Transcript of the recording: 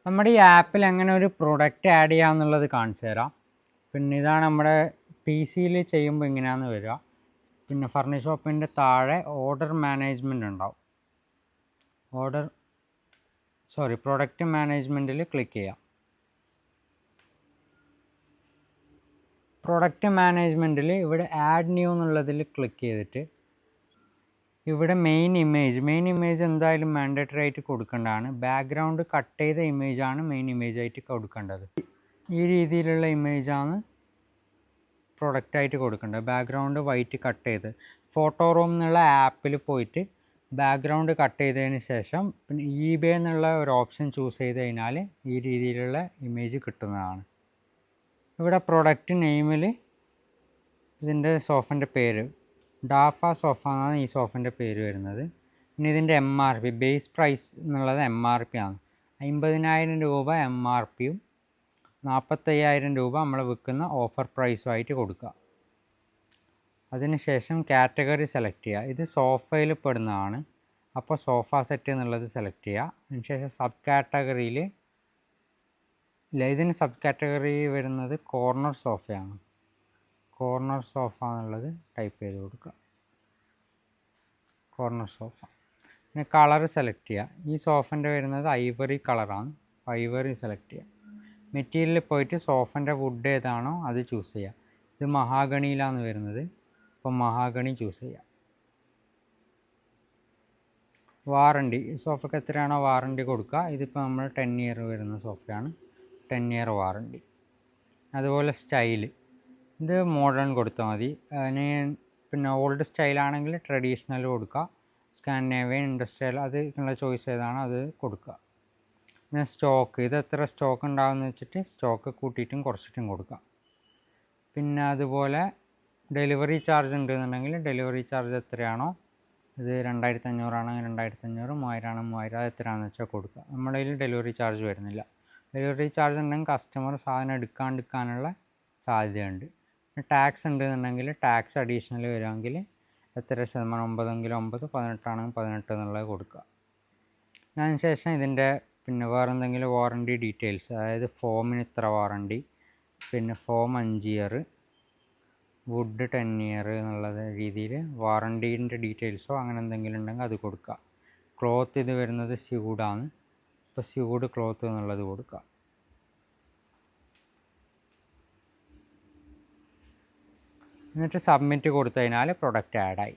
നമ്മുടെ ഈ ആപ്പിൽ എങ്ങനെ ഒരു പ്രൊഡക്റ്റ് ആഡ് ചെയ്യാമെന്നുള്ളത് കാണിച്ചു തരാം. പിന്നെ ഇതാണ് നമ്മുടെ പി സിയിൽ ചെയ്യുമ്പോൾ ഇങ്ങനെയാണെന്ന് വരിക. പിന്നെ ഫർണിച്ചർ ഷോപ്പിൻ്റെ താഴെ ഓർഡർ മാനേജ്മെൻറ്റ് ഉണ്ടാവും. പ്രൊഡക്റ്റ് മാനേജ്മെൻറ്റിൽ ക്ലിക്ക് ചെയ്യാം. പ്രൊഡക്റ്റ് മാനേജ്മെൻറ്റിൽ ഇവിടെ ആഡ് ന്യൂ എന്നുള്ളതിൽ ക്ലിക്ക് ചെയ്തിട്ട് ഇവിടെ മെയിൻ ഇമേജ് എന്തായാലും മാൻഡേറ്ററി ആയിട്ട് കൊടുക്കേണ്ടതാണ്. ബാക്ക്ഗ്രൗണ്ട് കട്ട് ചെയ്ത ഇമേജാണ് മെയിൻ ഇമേജ് ആയിട്ട് കൊടുക്കേണ്ടത്. ഈ രീതിയിലുള്ള ഇമേജാണ് പ്രൊഡക്റ്റായിട്ട് കൊടുക്കേണ്ടത്. ബാക്ക്ഗ്രൗണ്ട് വൈറ്റ് കട്ട് ചെയ്ത് ഫോട്ടോ റൂം എന്നുള്ള ആപ്പിൽ പോയിട്ട് ബാക്ക്ഗ്രൗണ്ട് കട്ട് ചെയ്തതിന് ശേഷം പിന്നെ eBay എന്നുള്ള ഒരു ഓപ്ഷൻ ചൂസ് ചെയ്ത് കഴിഞ്ഞാൽ ഈ രീതിയിലുള്ള ഇമേജ് കിട്ടുന്നതാണ്. ഇവിടെ പ്രൊഡക്റ്റ് നെയിമിൽ ഇതിൻ്റെ സോഫൻ്റെ പേര് ഡാഫ സോഫ എന്നാണ് ഈ സോഫൻ്റെ പേര് വരുന്നത്. പിന്നെ ഇതിൻ്റെ MRP ബേസ് പ്രൈസ് എന്നുള്ളത് MRP ആണ്. 50,000 രൂപ MRPയും 45,000 രൂപ നമ്മൾ വിൽക്കുന്ന ഓഫർ പ്രൈസുമായിട്ട് കൊടുക്കുക. അതിനുശേഷം കാറ്റഗറി സെലക്ട് ചെയ്യുക. ഇത് സോഫയിൽ പെടുന്നതാണ്. അപ്പോൾ സോഫ സെറ്റ് എന്നുള്ളത് സെലക്ട് ചെയ്യുക. അതിനുശേഷം സബ് കാറ്റഗറിയിൽ ഇതിന് സബ് കാറ്റഗറി വരുന്നത് കോർണർ സോഫയാണ്. കോർണർ സോഫ എന്നുള്ളത് ടൈപ്പ് ചെയ്ത് കൊടുക്കുക. Corner sofa. പിന്നെ കളർ സെലക്ട് ചെയ്യുക. ഈ സോഫൻ്റെ വരുന്നത് ഐവറി കളറാണ്. ഐവറി സെലക്ട് ചെയ്യുക. മെറ്റീരിയലിൽ പോയിട്ട് സോഫൻ്റെ വുഡ് ഏതാണോ അത് ചൂസ് ചെയ്യുക. ഇത് മഹാഗണിയിലാണ് വരുന്നത്. അപ്പോൾ മഹാഗണി ചൂസ് ചെയ്യുക. വാറണ്ടി സോഫയ്ക്ക് എത്രയാണോ വാറണ്ടി കൊടുക്കുക. ഇതിപ്പോൾ നമ്മൾ 10 ഇയർ വരുന്ന സോഫയാണ്. 10 ഇയർ വാറണ്ടി. അതുപോലെ സ്റ്റൈല് ഇത് മോഡേൺ കൊടുത്താൽ മതി. അതിന് പിന്നെ ഓൾഡ് സ്റ്റൈലാണെങ്കിൽ ട്രഡീഷണൽ കൊടുക്കുക. സ്കാൻഡിനേവിയൻ ഇൻഡസ്ട്രിയൽ അത് നിങ്ങളുടെ ചോയ്സ് ഏതാണോ അത് കൊടുക്കുക. പിന്നെ സ്റ്റോക്ക് ഇത് എത്ര സ്റ്റോക്ക് ഉണ്ടാകുമെന്ന് വെച്ചിട്ട് സ്റ്റോക്ക് കൂട്ടിയിട്ടും കുറച്ചിട്ടും കൊടുക്കുക. പിന്നെ അതുപോലെ ഡെലിവറി ചാർജ് ഉണ്ടെന്നുണ്ടെങ്കിൽ ഡെലിവറി ചാർജ് എത്രയാണോ ഇത് 2,500 ആണെങ്കിൽ 2,500, 3,000 ആണെങ്കിൽ 3,000 അത് എത്രയാണെന്ന് വെച്ചാൽ കൊടുക്കുക. നമ്മുടെ കയ്യിൽ ഡെലിവറി ചാർജ് വരുന്നില്ല. ഡെലിവറി ചാർജ് ഉണ്ടെങ്കിൽ കസ്റ്റമർ സാധനം എടുക്കാണ്ടിരിക്കാനുള്ള സാധ്യതയുണ്ട്. ടാക്സ് ഉണ്ടെന്നുണ്ടെങ്കിൽ ടാക്സ് അഡീഷണൽ വരുമെങ്കിൽ എത്ര ശതമാനം 9 9 18 ആണെങ്കിൽ 18 എന്നുള്ളത് കൊടുക്കുക. അതിനുശേഷം ഇതിൻ്റെ പിന്നെ വേറെ എന്തെങ്കിലും വാറണ്ടി ഡീറ്റെയിൽസ് അതായത് ഫോമിന് ഇത്ര വാറണ്ടി, പിന്നെ ഫോം 5 ഇയർ, വുഡ് 10 ഇയർ എന്നുള്ള രീതിയിൽ വാറണ്ടീൻ്റെ ഡീറ്റെയിൽസോ അങ്ങനെ എന്തെങ്കിലും ഉണ്ടെങ്കിൽ അത് കൊടുക്കുക. ക്ലോത്ത് ഇത് വരുന്നത് സ്യൂഡാണ്. ഇപ്പോൾ സ്യൂഡ് ക്ലോത്ത് എന്നുള്ളത് കൊടുക്കുക. എന്നിട്ട് സബ്മിറ്റ് കൊടുത്തു കഴിഞ്ഞാൽ പ്രൊഡക്റ്റ് ആഡായി.